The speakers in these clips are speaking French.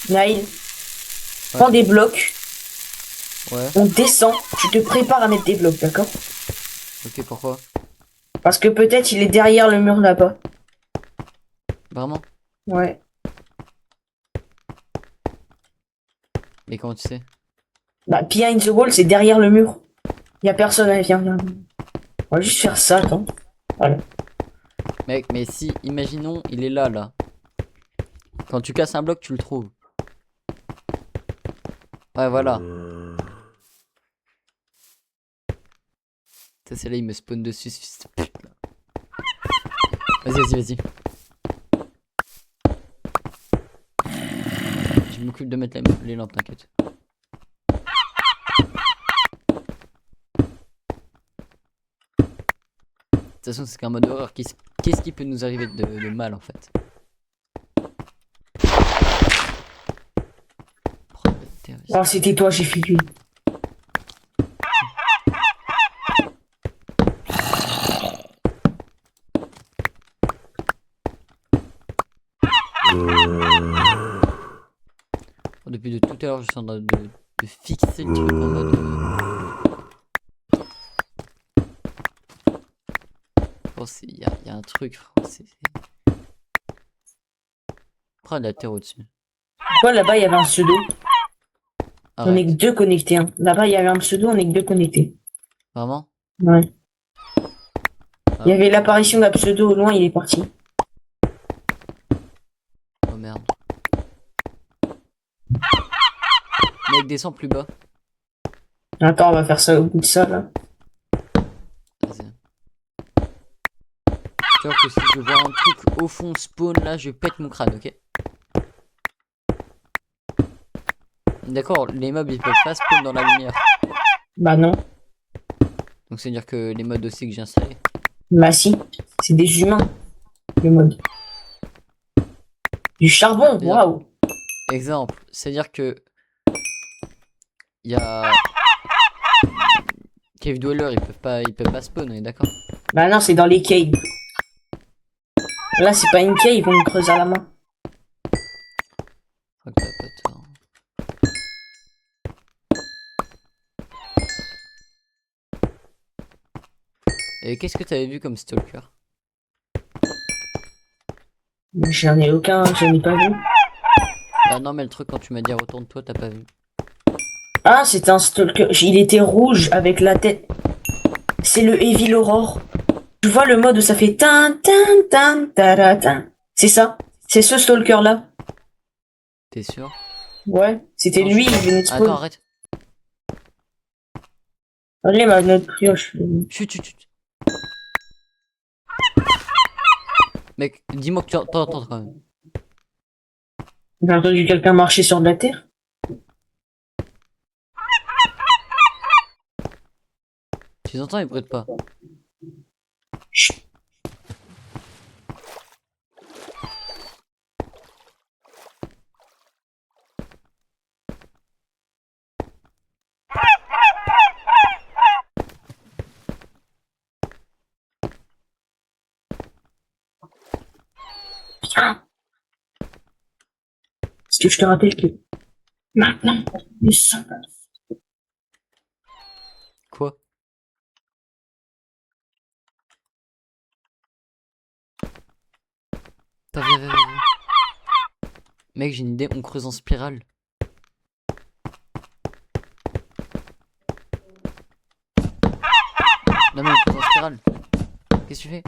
Naïl, Ouais. prends des blocs, Ouais. on descend, tu te prépares à mettre des blocs, d'accord? Ok, pourquoi? Parce que peut-être il est derrière le mur là-bas. Vraiment? Ouais. Mais comment tu sais? Bah, behind the wall, c'est derrière le mur. Y a personne, viens. On va juste faire ça, attends. Voilà. Mec, mais si, imaginons, il est là, là. Quand tu casses un bloc, tu le trouves. Ouais, voilà. Ça, c'est là, il me spawn dessus, ce fils de pute, là. Vas-y. Je m'occupe de mettre les lampes, t'inquiète. De toute façon, c'est qu'un mode horreur. Qu'est-ce qui peut nous arriver de mal, en fait? Oh, la terroriste. Non, c'était toi, j'ai fait lui. Oh, depuis de tout à l'heure, je suis en train de fixer le truc en mode. Oh, y a un truc, frérot. Prends de la terre au-dessus. Quoi, là-bas, il y avait un pseudo. On est que Arrête. deux connectés, hein. Là-bas, il y avait un pseudo, on est que deux connectés. Vraiment? Ouais. Il y Ah, avait l'apparition d'un pseudo au loin, il est parti. oh merde. Mec, descends plus bas. Attends, on va faire ça au bout de ça, là. Vas-y. Tu vois que si je vois un truc au fond spawn là, je pète mon crâne, ok? D'accord, les mobs ils peuvent pas spawn dans la lumière. Bah non. Donc c'est à dire que les modes aussi que j'ai installés. Bah si. C'est des humains, le mode. Du charbon, C'est-à-dire, waouh. exemple, c'est-à-dire que il y a Cave Dweller, ils peuvent pas spawn, on est d'accord? Bah non, c'est dans les caves. Là, c'est pas une cave, on creuse à la main. Je crois que t'as pas tort. Et qu'est-ce que t'avais vu comme stalker? J'en ai aucun, j'en ai pas vu. Ah non mais le truc quand tu m'as dit retourne-toi, t'as pas vu. Ah, c'est un stalker. Il était rouge avec la tête. C'est le Evil Aurore. Tu vois le mode où ça fait tin. C'est ça. C'est ce stalker là. T'es sûr? Ouais. C'était Attends, lui, il venait de Attends, spawn. arrête. Allez, ma notre pioche. Chut. Mec, dis-moi que tu entends quand même. J'ai entendu quelqu'un marcher sur de la terre. Tu entends, ils brûlent pas. Chut. Ah. Parce que je te rappelle que maintenant, nous sommes. Quoi? Attends, viens. Mec, j'ai une idée, on creuse en spirale. Non mais on creuse en spirale. Qu'est-ce que tu fais?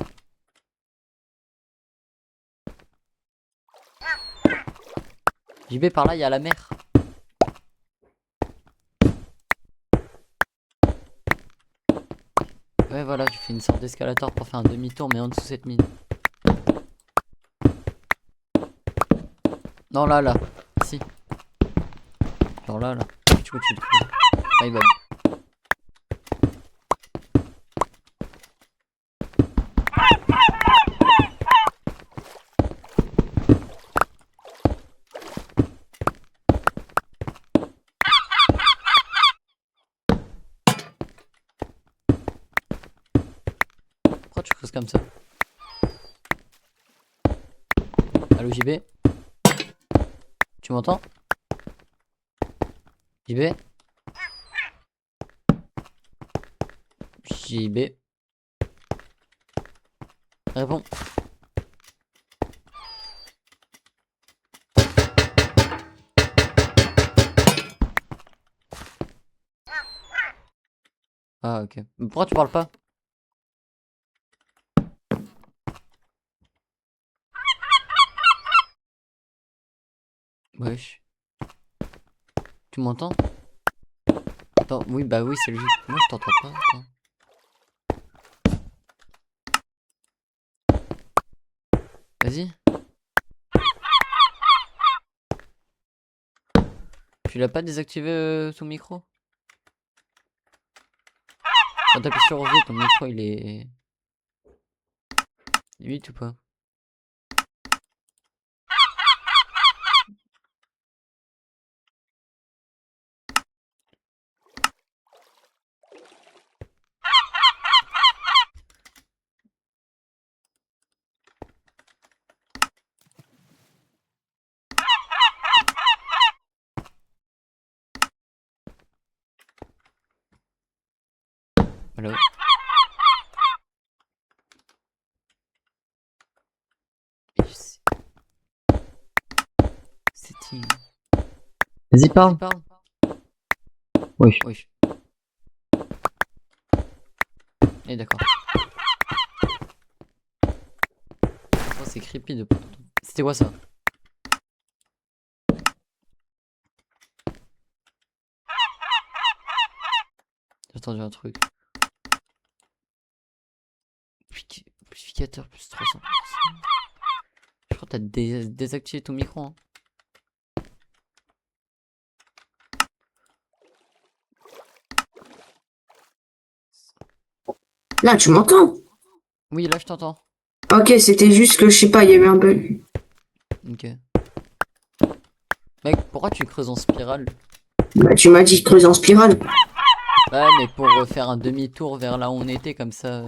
JB, par là, il y a la mer. Ouais, voilà, tu fais une sorte d'escalator pour faire un demi-tour, mais en dessous de cette mine. Non, là. Si. Genre là. Tu peux te creuser. Ah, il va. Pourquoi tu creuses comme ça? Allô, JB? Tu m'entends? JB. JB. Réponds. Ah ok. Mais pourquoi tu parles pas? Wesh. Tu m'entends? Attends, oui bah oui c'est logique. Moi je t'entends pas. Attends. Vas-y. Tu l'as pas désactivé ton micro? Quand t'appuies sur V, ton micro il est 8 ou pas? Voilà. Setting. Vas-y, parle. Parle. Oui. Oui. Et d'accord. Oh, c'est creepy de pas t'entendre. C'était quoi ça? J'ai entendu un truc. Amplificateur plus 300%. Je crois que t'as désactivé ton micro. Hein. Là, tu m'entends? Oui, là je t'entends. Ok, c'était juste que, je sais pas, il y avait un bug. Ok. Mec, pourquoi tu creuses en spirale? Bah, tu m'as dit creuse en spirale. Ouais, mais pour faire un demi-tour vers là où on était, comme ça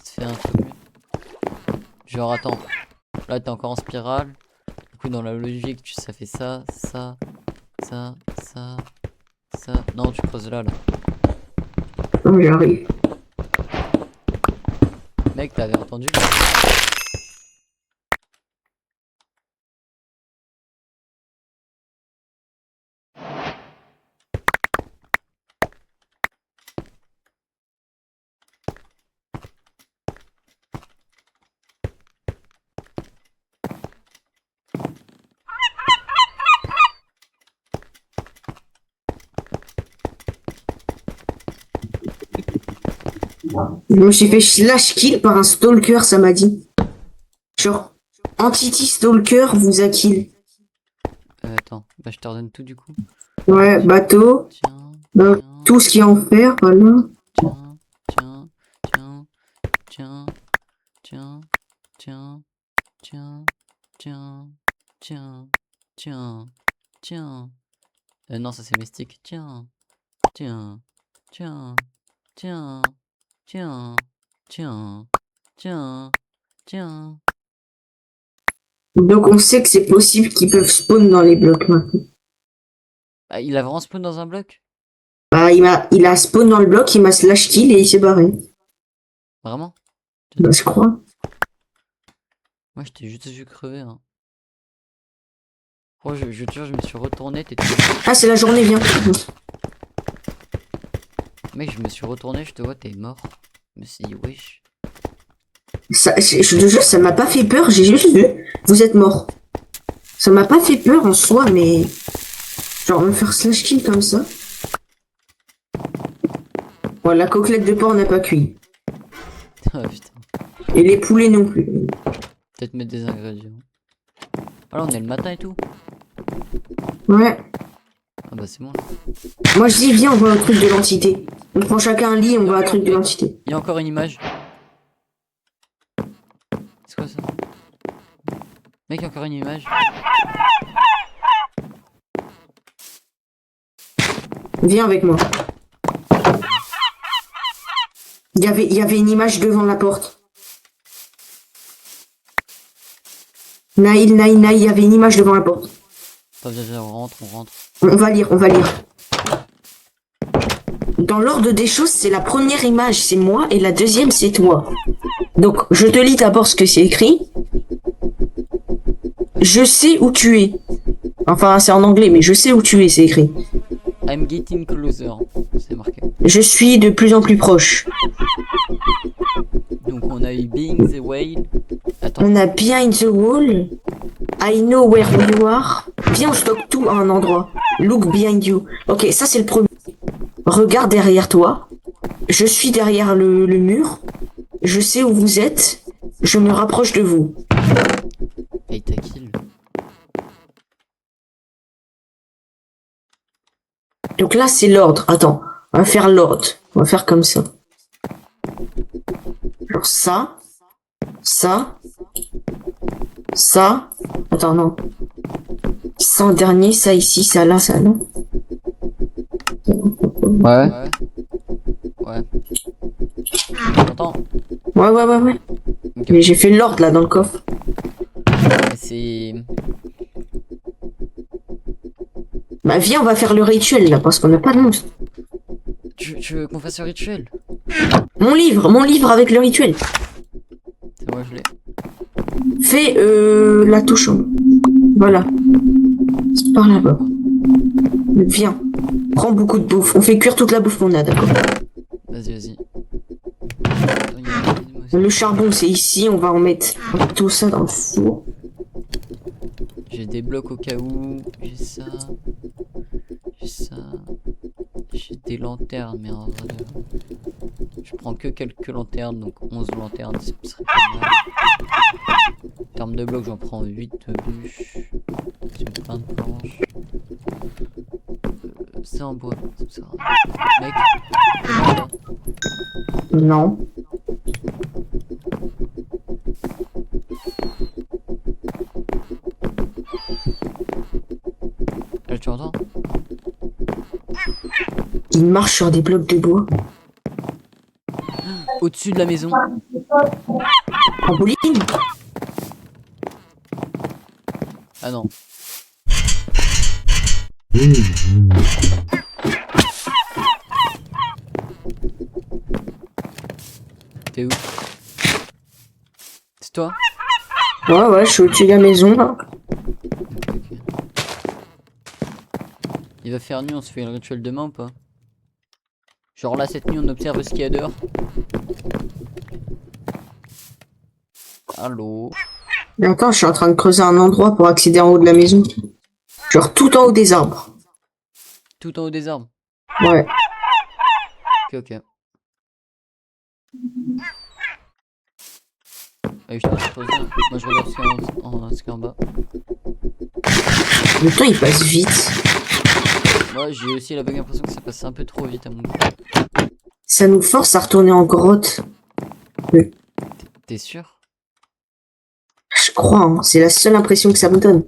se fait un truc mieux. Genre, attends. Là, t'es encore en spirale. Du coup, dans la logique, ça fait ça, ça, ça, ça, ça. Non, tu creuses là, là. Non, j'arrive. Mec, t'avais entendu? Je me suis fait slash kill par un stalker, ça m'a dit. Genre, Entity Stalker vous a kill. Attends, bah je te redonne tout du coup. Ouais, bateau, Tiens, bah, tiens, tout ce qui est en fer, voilà. tiens, tiens, tiens, tiens, tiens, tiens, tiens, tiens, tiens, tiens, tiens. Non, ça c'est mystique. Tiens, tiens, tiens, tiens, tiens, tiens, tiens, tiens. Donc on sait que c'est possible qu'ils peuvent spawn dans les blocs maintenant. Ah, il a vraiment spawn dans un bloc? Bah, il a spawn dans le bloc, il m'a slash kill et il s'est barré. Vraiment? Bah, je crois. Moi, je t'ai juste vu crever. Hein. Oh, je te jure, je me suis retourné. Ah, c'est la journée, viens. Mec, je me suis retourné, je te vois, t'es mort. Je me suis dit, wesh. Ça, je te jure, ça m'a pas fait peur, j'ai juste vu. Vous êtes mort. Ça m'a pas fait peur en soi, mais. Genre, me faire slash kill comme ça. Bon, la coquelette de porc n'a pas cuit. Ah putain. Et les poulets non plus. Peut-être mettre des ingrédients. Ah là, on est le matin et tout. Ouais. Ah bah c'est bon. Moi, je dis, viens, on voit un truc de l'entité. On prend chacun un lit, on voit un truc de l'entité. Il y a encore une image. C'est quoi ça? Mec, il y a encore une image. Viens avec moi. Il y avait une image devant la porte. Naïl, il y avait une image devant la porte. Enfin, viens, on rentre, on rentre. On va lire, on va lire. Dans l'ordre des choses, c'est la première image, c'est moi, et la deuxième, c'est toi. Donc, je te lis d'abord ce que c'est écrit. Je sais où tu es. Enfin, c'est en anglais, mais je sais où tu es, c'est écrit. I'm getting closer, c'est marqué. Je suis de plus en plus proche. Donc on a eu Being the Whale. Attends, On a Behind the Wall. I know where you are. Viens, on stocke tout à un endroit. Look behind you. Ok, ça c'est le premier. Regarde derrière toi. Je suis derrière le mur. Je sais où vous êtes. Je me rapproche de vous. hey, t'as kill. Donc là, c'est l'ordre. Attends, on va faire l'ordre. On va faire comme ça. Genre ça. Ça. Ça. Attends, non. Ça en dernier, ça ici, ça là, ça là. Ouais. Ouais. Ouais. T'entends? Ouais. Ok. Mais j'ai fait l'ordre là dans le coffre. C'est... Bah viens, on va faire le rituel là, parce qu'on n'a pas de monstre. Tu veux qu'on fasse un rituel? Mon livre avec le rituel. C'est moi, je l'ai. Fais la touche en haut. Voilà. C'est par là-bas. Viens. Prends beaucoup de bouffe. On fait cuire toute la bouffe qu'on a, d'accord? Vas-y. Attends, il y a une émotion. Le charbon, c'est ici. On va en mettre tout ça dans le four. J'ai des blocs au cas où. J'ai ça. J'ai des lanternes, mais en vrai, je prends que quelques lanternes, donc 11 lanternes, ce serait pas mal. En termes de blocs, j'en prends 8 de bûches. J'ai plein de planches. C'est en bois, ça me sert à rien. Mec, Non. là tu entends? Il marche sur des blocs de bois. Au-dessus de la maison. En bowling. Ah non. T'es où? C'est toi? Ouais, je suis au-dessus de la maison là. Ok. Il va faire nuit, on se fait le rituel demain ou pas? Genre là, cette nuit, on observe ce qu'il y a dehors. Allô? Mais attends, je suis en train de creuser un endroit pour accéder en haut de la maison. Genre tout en haut des arbres. Tout en haut des arbres. Ouais. Ok. Allez, je te pose là. Moi, je regarde ce qu'il y a ce qu'il y a en bas. Le temps il passe vite. Moi, j'ai aussi la vague impression que ça passe un peu trop vite à mon goût. Ça nous force à retourner en grotte. T'es sûr? Je crois, hein. C'est la seule impression que ça me donne.